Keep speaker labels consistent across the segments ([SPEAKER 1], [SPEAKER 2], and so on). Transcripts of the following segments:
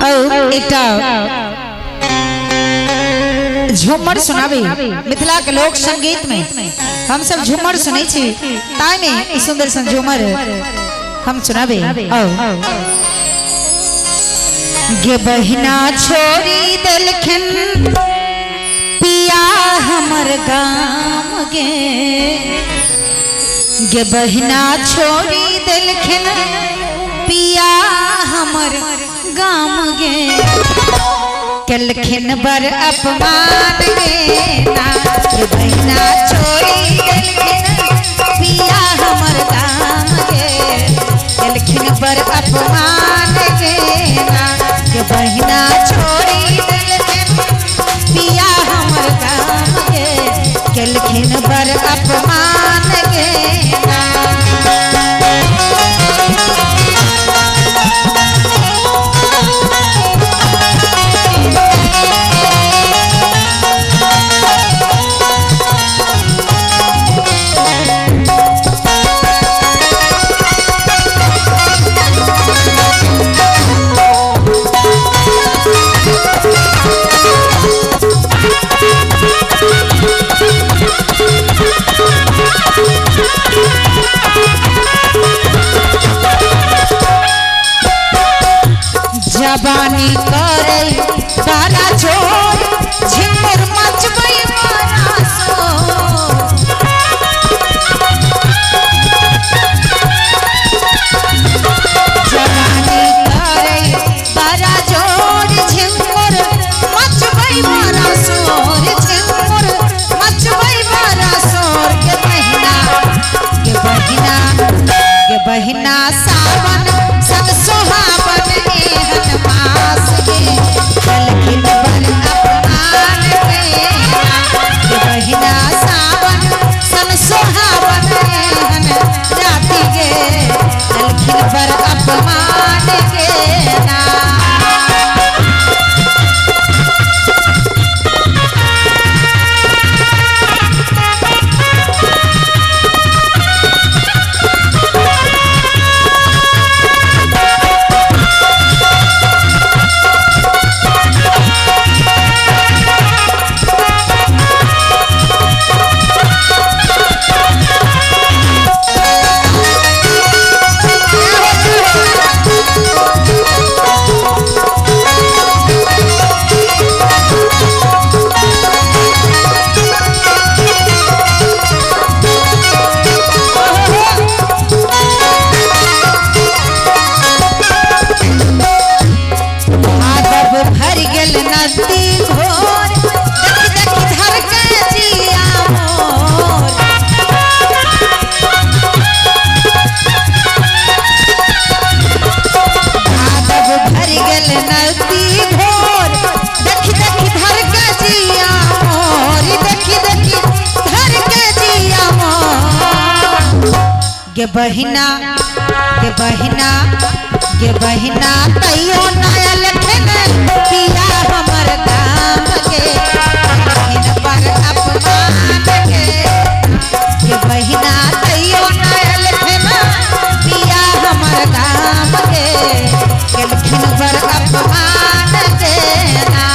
[SPEAKER 1] और एकटा झूमर सुनाबी मिथिला के लोक संगीत में हम सब झूमर सुनै छी ताई में ई सुंदर सन झूमर हम सुनाबे गे बहिना छोड़ी देलखिन पिया हमर गाम गे बहिना छोड़ी देलखिन पिया हमर गाम गे कलखिन बर अपमान गे ना गे बहिना छोड़ी देलखिन पिया हमर गाम गे कलखिन बर अपमान गे ना गे बहिना छोड़ी देलखिन पिया हमर गाम गे कलखिन बर अपमान गे जबानी करे तारा छोड़ झिंगुर मचबै मारा सो जबानी करे तारा छोड़ झिंगुर मचबै मारा सोर झिंगुर मचबै मारा सोर के बहिना सावन सब सुहावन एहन मास गे कलखिन बर अपमान गे के बहिना सावन सब सुहावन एहन राति गे कलखिन बर अपमान गे ना गे बहिना तैयो नया लखन पिया हमर गाम गे कलखिन बर अपमान गे बहिना तैयो नया लखन पिया हमर गाम गे कलखिन बर अपमान गे ना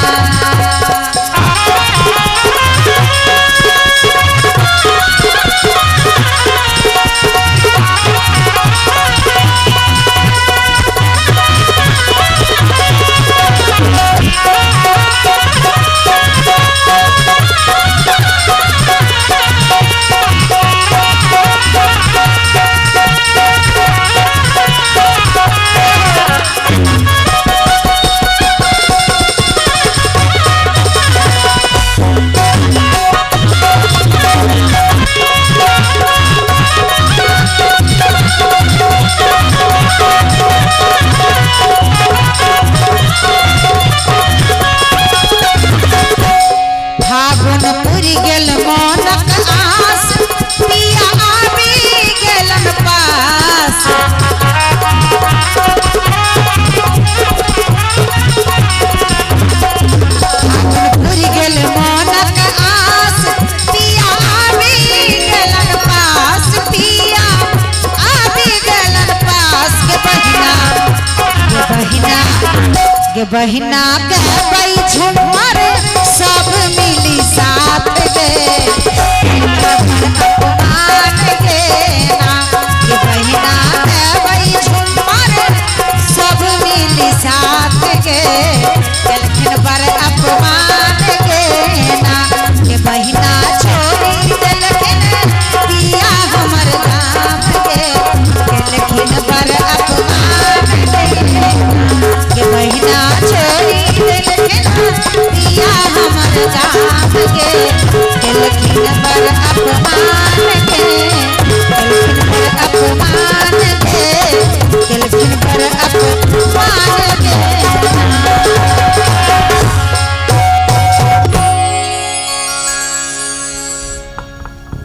[SPEAKER 1] बहिना गई झूमर सब मिली साथ गे